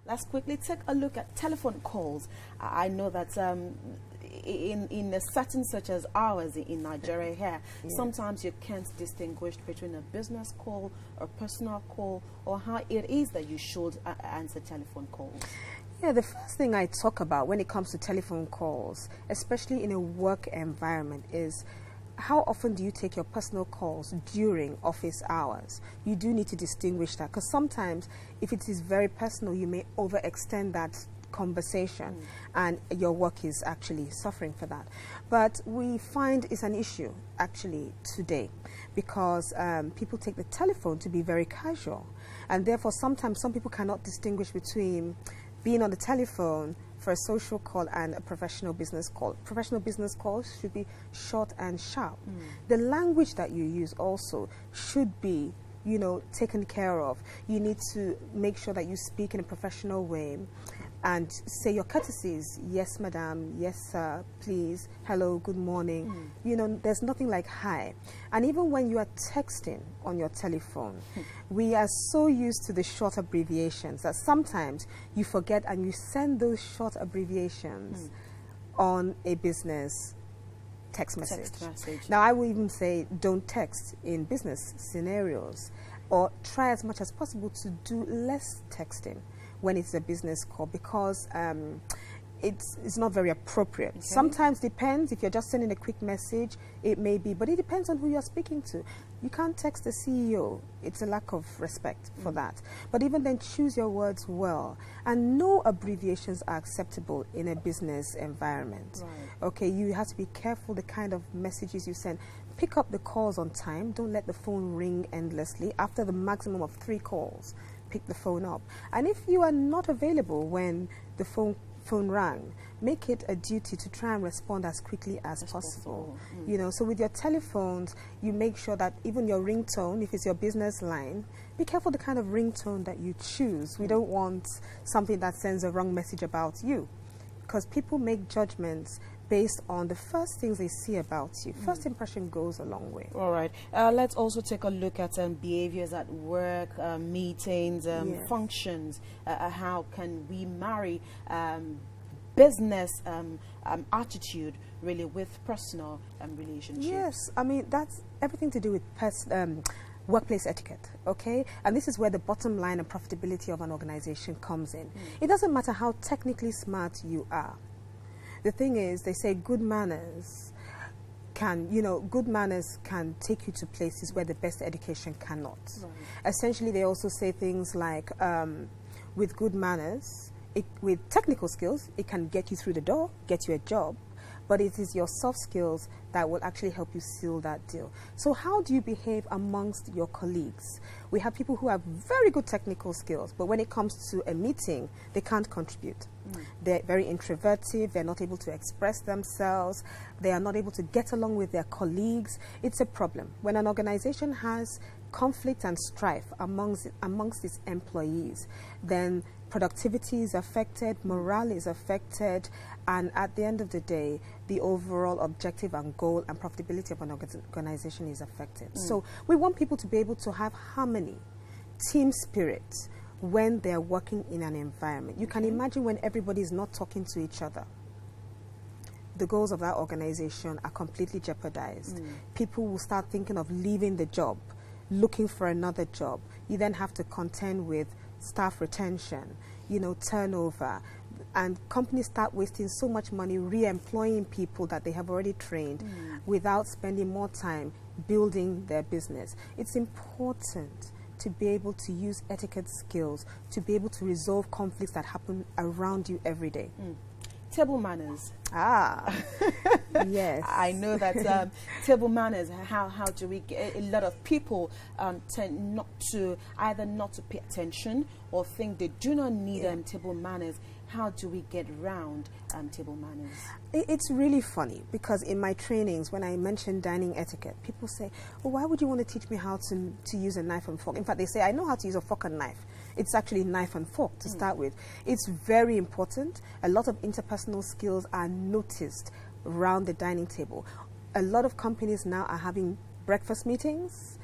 let's quickly take a look at telephone calls. I know that in a setting such as ours in Nigeria here, sometimes you can't distinguish between a business call or personal call, or how it is that you should answer telephone calls. Yeah, the first thing I talk about when it comes to telephone calls, especially in a work environment, is how often do you take your personal calls during office hours? You do need to distinguish that, because sometimes if it is very personal, you may overextend that conversation and your work is actually suffering for that. But we find it's an issue actually today, because people take the telephone to be very casual, and therefore sometimes some people cannot distinguish between being on the telephone for a social call and a professional business call. Professional business calls should be short and sharp. The language that you use also should be, you know, taken care of. You need to make sure that you speak in a professional way and say your courtesies. Yes, madam. Yes, sir. Please. Hello. Good morning. You know, there's nothing like hi. And even when you are texting on your telephone, we are so used to the short abbreviations that sometimes you forget and you send those short abbreviations on a business text message. Now, I would even say don't text in business scenarios, or try as much as possible to do less texting when it's a business call, because it's not very appropriate. Okay. Sometimes depends, if you're just sending a quick message, it may be, but it depends on who you're speaking to. You can't text the CEO. It's a lack of respect for that. But even then, choose your words well. And no abbreviations are acceptable in a business environment. Right. Okay, you have to be careful the kind of messages you send. Pick up the calls on time. Don't let the phone ring endlessly. After the maximum of 3 calls, pick the phone up. And if you are not available when the phone rang, make it a duty to try and respond as quickly as possible. You know, so with your telephones, you make sure that even your ringtone, if it's your business line, be careful the kind of ringtone that you choose. We don't want something that sends a wrong message about you, because people make judgments based on the first things they see about you. First impression goes a long way. All right. Let's also take a look at behaviors at work, meetings, functions. How can we marry business attitude really with personal relationships? Yes, I mean, that's everything to do with workplace etiquette, okay? And this is where the bottom line and profitability of an organization comes in. It doesn't matter how technically smart you are. The thing is, they say good manners can take you to places where the best education cannot. Right. Essentially, they also say things like, with good manners, with technical skills, it can get you through the door, get you a job, but it is your soft skills that will actually help you seal that deal. So how do you behave amongst your colleagues? We have people who have very good technical skills, but when it comes to a meeting, they can't contribute. They're very introverted, they're not able to express themselves, they are not able to get along with their colleagues. It's a problem. When an organization has conflict and strife amongst its employees, then productivity is affected, morale is affected, and at the end of the day, the overall objective and goal and profitability of an organization is affected. So we want people to be able to have harmony, team spirit, when they're working in an environment. You can imagine when everybody is not talking to each other, the goals of that organization are completely jeopardized. People will start thinking of leaving the job, looking for another job. You then have to contend with staff retention, you know, turnover, and companies start wasting so much money re-employing people that they have already trained without spending more time building their business. It's important to be able to use etiquette skills to be able to resolve conflicts that happen around you every day. Table manners. Yes. I know that table manners, how do we get, a lot of people tend not to pay attention or think they do not need table manners. How do we get around table manners? It's really funny, because in my trainings, when I mention dining etiquette, people say, well, why would you want to teach me how to use a knife and fork? In fact, they say, I know how to use a fork and knife. It's actually knife and fork to start with. It's very important. A lot of interpersonal skills are noticed around the dining table. A lot of companies now are having breakfast meetings,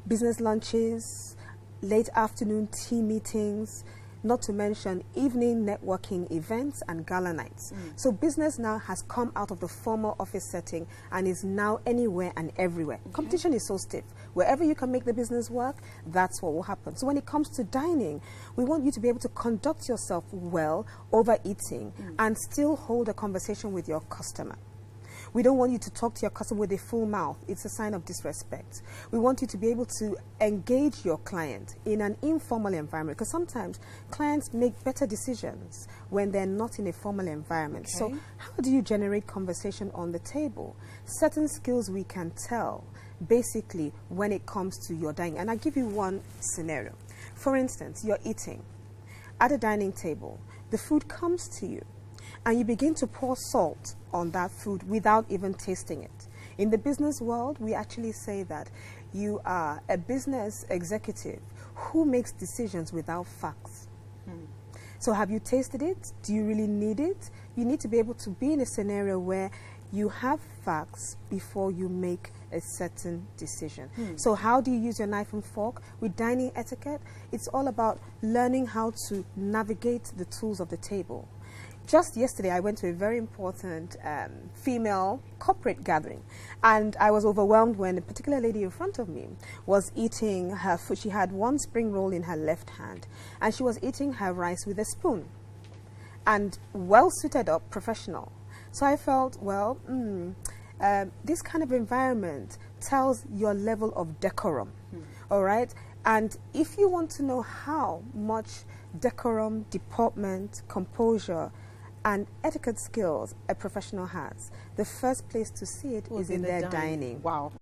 business lunches, late afternoon tea meetings. not to mention evening networking events and gala nights. So business now has come out of the formal office setting and is now anywhere and everywhere. Competition is so stiff. Wherever you can make the business work, that's what will happen. So when it comes to dining, we want you to be able to conduct yourself well, overeating, and still hold a conversation with your customer. We don't want you to talk to your customer with a full mouth. It's a sign of disrespect. We want you to be able to engage your client in an informal environment, because sometimes clients make better decisions when they're not in a formal environment. So how do you generate conversation on the table? Certain skills we can tell basically when it comes to your dining. And I'll give you one scenario. For instance, you're eating at a dining table. The food comes to you, and you begin to pour salt on that food without even tasting it. In the business world, we actually say that you are a business executive who makes decisions without facts. So have you tasted it? Do you really need it? You need to be able to be in a scenario where you have facts before you make a certain decision. So how do you use your knife and fork? With dining etiquette, it's all about learning how to navigate the tools of the table. Just yesterday, I went to a very important female corporate gathering, and I was overwhelmed when a particular lady in front of me was eating her food. She had one spring roll in her left hand, and she was eating her rice with a spoon, and well suited up, professional. So I felt, well, this kind of environment tells your level of decorum, all right? And if you want to know how much decorum, deportment, composure, and etiquette skills a professional has, the first place to see it is in their dining. Wow.